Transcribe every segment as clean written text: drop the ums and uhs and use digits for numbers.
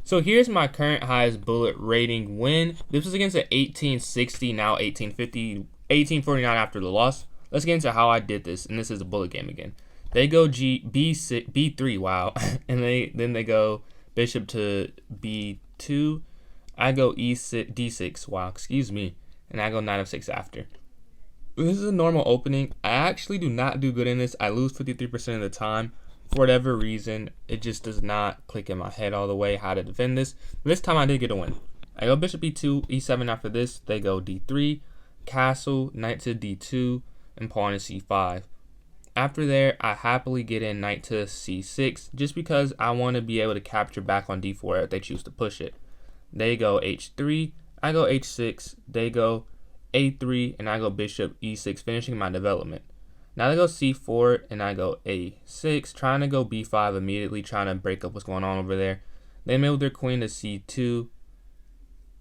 So here's my current highest bullet rating win. This was against an 1860, now 1850, 1849 after the loss. Let's get into how I did this, and this is a bullet game again. They go B6, B3, wow, and then they go bishop to B2. I go E6, D6, wow, excuse me, and I go knight of 6 after. This is a normal opening. I actually do not do good in this. I lose 53% of the time. For whatever reason, it just does not click in my head all the way how to defend this. This time I did get a win. I go bishop E2, E7 after this. They go D3, castle, knight to D2, and pawn to C5. After there, I happily get in knight to C6 just because I want to be able to capture back on D4 if they choose to push it. They go H3, I go H6, they go A3, and I go bishop E6, finishing my development. Now they go C4, and I go A6, trying to go B5 immediately, trying to break up what's going on over there. They move their queen to C2.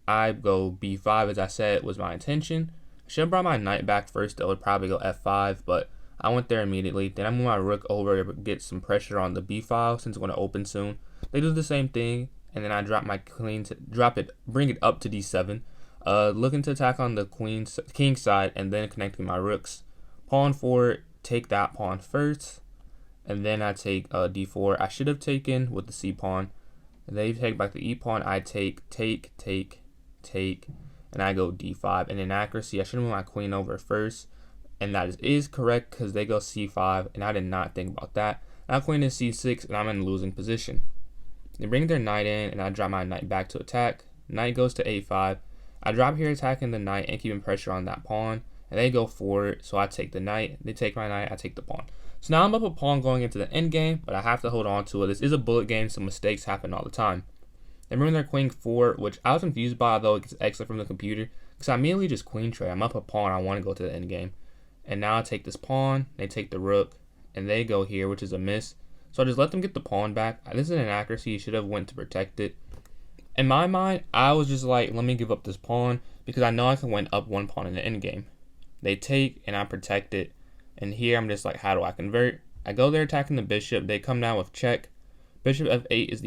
I go B5, as I said, was my intention. I should have brought my knight back first, though. It would probably go F5, but I went there immediately. Then I move my rook over to get some pressure on the B file, since it's going to open soon. They do the same thing, and then I drop my queen to bring it up to D7. Looking to attack on the king side, and then connecting my rooks. Pawn forward, take that pawn first, and then I take D4. I should have taken with the C pawn. They take back the E pawn. I take, and I go D5. And in accuracy, I should have moved my queen over first, and that is correct because they go C5, and I did not think about that. Now queen is C6, and I'm in a losing position. They bring their knight in, and I drop my knight back to attack. Knight goes to A5. I drop here attacking the knight and keeping pressure on that pawn. And they go forward, so I take the knight. They take my knight, I take the pawn. So now I'm up a pawn going into the end game, but I have to hold on to it. This is a bullet game, so mistakes happen all the time. They bring their queen forward, which I was confused by, although it gets exit from the computer, because I immediately just queen trade. I'm up a pawn, I want to go to the end game. And now I take this pawn, they take the rook, and they go here, which is a miss. So I just let them get the pawn back. This is an inaccuracy, you should have went to protect it. In my mind, I was just like, let me give up this pawn, because I know I can win up one pawn in the end game. They take, and I protect it. And here I'm just like, how do I convert? I go there attacking the bishop. They come down with check. Bishop F8 is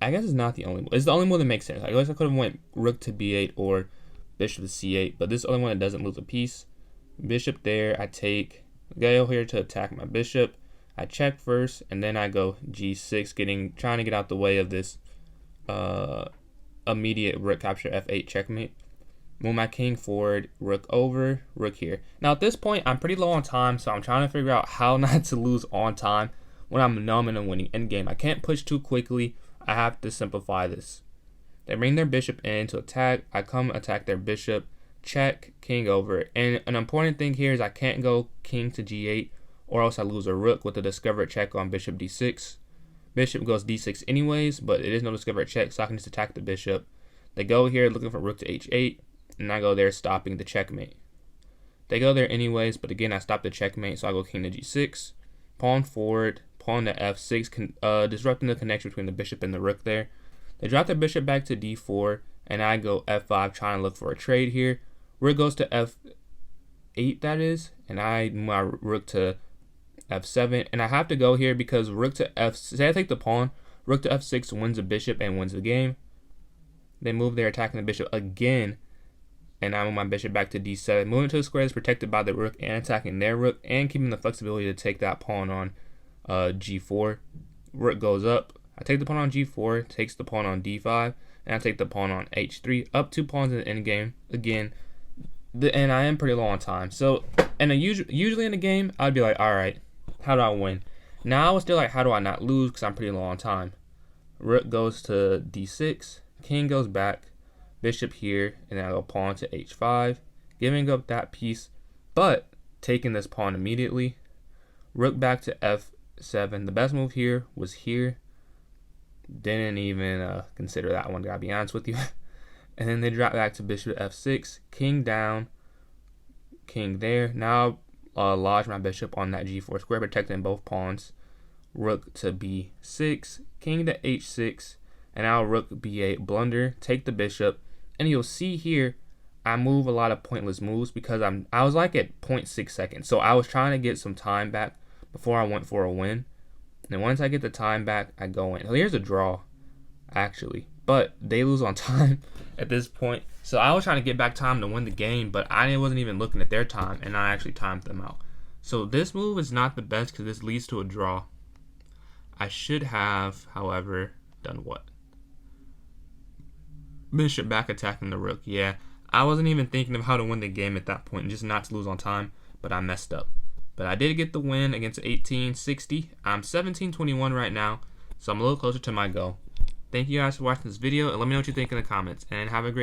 I guess it's not the only one. It's the only one that makes sense. I guess I could have went rook to B8 or bishop to C8, but this is the only one that doesn't lose a piece. Bishop there, I take. Go here to attack my bishop. I check first, and then I go G6, trying to get out the way of this immediate rook capture F8 checkmate. Move my king forward, rook over, rook here. Now at this point, I'm pretty low on time, so I'm trying to figure out how not to lose on time when I'm in a winning endgame. I can't push too quickly. I have to simplify this. They bring their bishop in to attack. I come attack their bishop, check, king over. And an important thing here is I can't go king to G8, or else I lose a rook with a discovered check on bishop D6. Bishop goes D6 anyways, but it is no discovered check, so I can just attack the bishop. They go here looking for rook to H8. And I go there stopping the checkmate. They go there anyways, but again I stop the checkmate, so I go king to G6, pawn forward, pawn to F6, disrupting the connection between the bishop and the rook there. They drop the bishop back to D4, and I go F5 trying to look for a trade here. Rook goes to F8, that is, and I move my rook to F7, and I have to go here because rook to say I take the pawn, rook to F6 wins the bishop and wins the game. They move there attacking the bishop again, and I move my bishop back to D7. Moving to the square is protected by the rook and attacking their rook and keeping the flexibility to take that pawn on G4. Rook goes up. I take the pawn on G4, takes the pawn on D5, and I take the pawn on H3. Up 2 pawns in the endgame. Again, and I am pretty low on time. So, usually in a game, I'd be like, all right, how do I win? Now I was still like, how do I not lose because I'm pretty low on time? Rook goes to D6. King goes back. Bishop here, and then I go pawn to H5, giving up that piece, but taking this pawn immediately. Rook back to F7. The best move here was here. Didn't even consider that one, gotta be honest with you. And then they drop back to bishop F6, king down, king there. Now lodge my bishop on that G4 square, protecting both pawns. Rook to B6, king to H6, and now rook B8, blunder, take the bishop. And you'll see here, I move a lot of pointless moves because I was like at 0.6 seconds. So I was trying to get some time back before I went for a win. And once I get the time back, I go in. So here's a draw, actually. but they lose on time at this point. So I was trying to get back time to win the game, but I wasn't even looking at their time, and I actually timed them out. So this move is not the best because this leads to a draw. I should have, however, done what? Bishop back attacking the rook. Yeah, I wasn't even thinking of how to win the game at that point, just not to lose on time, but I messed up. But I did get the win against 1860. I'm 1721 right now, so I'm a little closer to my goal. Thank you guys for watching this video, and let me know what you think in the comments, and have a great